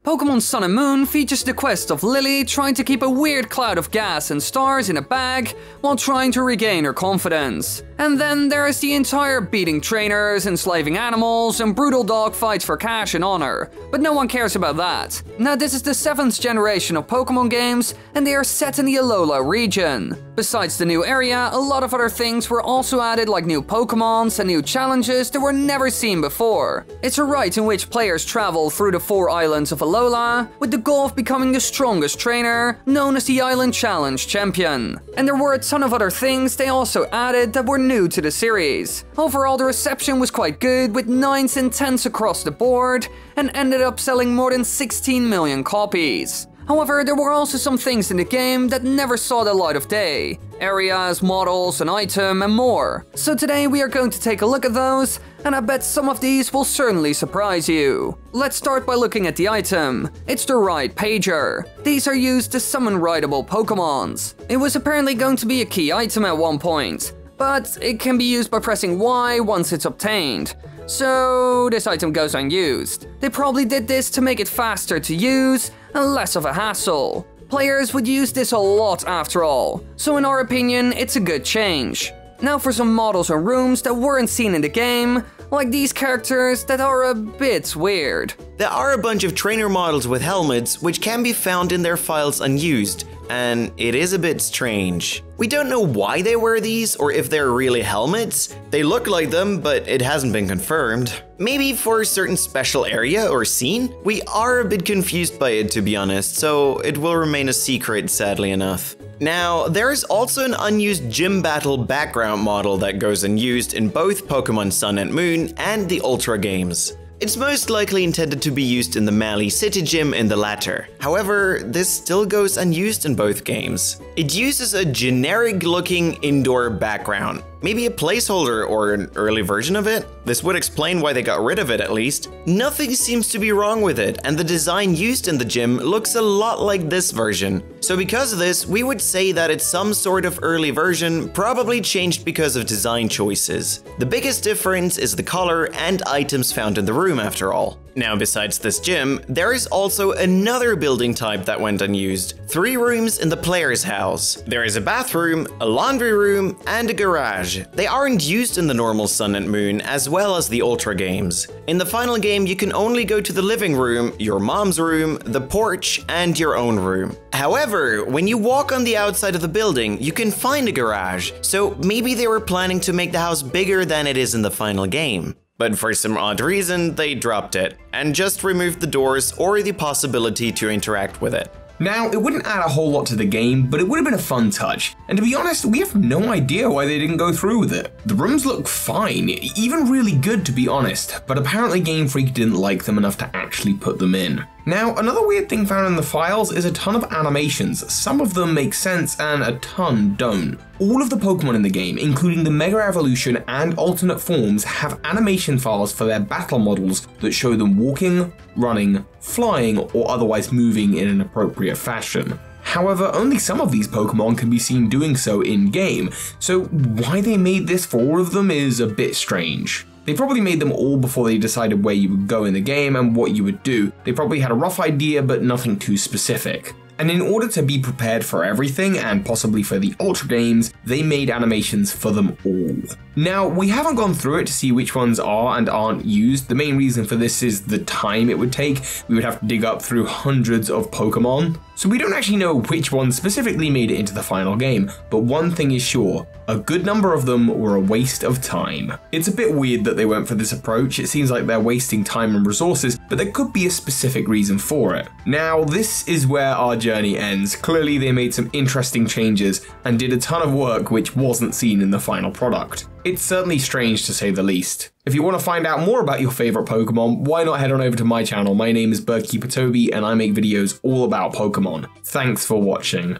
Pokemon Sun and Moon features the quest of Lily trying to keep a weird cloud of gas and stars in a bag while trying to regain her confidence. And then there is the entire beating trainers, enslaving animals, and brutal dogfights for cash and honor. But no one cares about that. Now this is the 7th generation of Pokemon games, and they are set in the Alola region. Besides the new area, a lot of other things were also added, like new Pokemons and new challenges that were never seen before. It's a rite in which players travel through the 4 islands of Alola, with the goal of becoming the strongest trainer, known as the Island Challenge Champion. And there were a ton of other things they also added that were new to the series. Overall, the reception was quite good, with 9s and 10s across the board, and ended up selling more than 16 million copies. However, there were also some things in the game that never saw the light of day. Areas, models, an item, and more. So today we are going to take a look at those, and I bet some of these will certainly surprise you. Let's start by looking at the item. It's the Ride Pager. These are used to summon rideable Pokemons. It was apparently going to be a key item at one point, but it can be used by pressing Y once it's obtained. So this item goes unused. They probably did this to make it faster to use and less of a hassle. Players would use this a lot after all, so in our opinion, it's a good change. Now for some models and rooms that weren't seen in the game, like these characters that are a bit weird. There are a bunch of trainer models with helmets which can be found in their files unused, and it is a bit strange. We don't know why they wear these or if they're really helmets. They look like them, but it hasn't been confirmed. Maybe for a certain special area or scene? We are a bit confused by it, to be honest, so it will remain a secret, sadly enough. Now, there is also an unused gym battle background model that goes unused in both Pokemon Sun and Moon and the Ultra games. It's most likely intended to be used in the Mali City Gym in the latter. However, this still goes unused in both games. It uses a generic-looking indoor background. Maybe a placeholder or an early version of it? This would explain why they got rid of it at least. Nothing seems to be wrong with it, and the design used in the gym looks a lot like this version. So because of this, we would say that it's some sort of early version, probably changed because of design choices. The biggest difference is the color and items found in the room after all. Now, besides this gym, there is also another building type that went unused. 3 rooms in the player's house. There is a bathroom, a laundry room, and a garage. They aren't used in the normal Sun and Moon, as well as the Ultra games. In the final game, you can only go to the living room, your mom's room, the porch, and your own room. However, when you walk on the outside of the building, you can find a garage, so maybe they were planning to make the house bigger than it is in the final game. But for some odd reason, they dropped it, and just removed the doors or the possibility to interact with it. Now, it wouldn't add a whole lot to the game, but it would have been a fun touch. And to be honest, we have no idea why they didn't go through with it. The rooms look fine, even really good to be honest, but apparently Game Freak didn't like them enough to actually put them in. Now, another weird thing found in the files is a ton of animations. Some of them make sense and a ton don't. All of the Pokemon in the game, including the Mega Evolution and alternate forms, have animation files for their battle models that show them walking, running, flying, or otherwise moving in an appropriate fashion. However, only some of these Pokemon can be seen doing so in-game, so why they made this for all of them is a bit strange. They probably made them all before they decided where you would go in the game and what you would do. They probably had a rough idea, but nothing too specific. And in order to be prepared for everything, and possibly for the Ultra games, they made animations for them all. Now, we haven't gone through it to see which ones are and aren't used. The main reason for this is the time it would take. We would have to dig up through hundreds of Pokemon. So we don't actually know which ones specifically made it into the final game, but one thing is sure, a good number of them were a waste of time. It's a bit weird that they went for this approach. It seems like they're wasting time and resources, but there could be a specific reason for it. Now, this is where our journey ends. Clearly they made some interesting changes and did a ton of work which wasn't seen in the final product. It's certainly strange to say the least. If you want to find out more about your favorite Pokemon, why not head on over to my channel. My name is Birdkeeper Toby and I make videos all about Pokemon. Thanks for watching.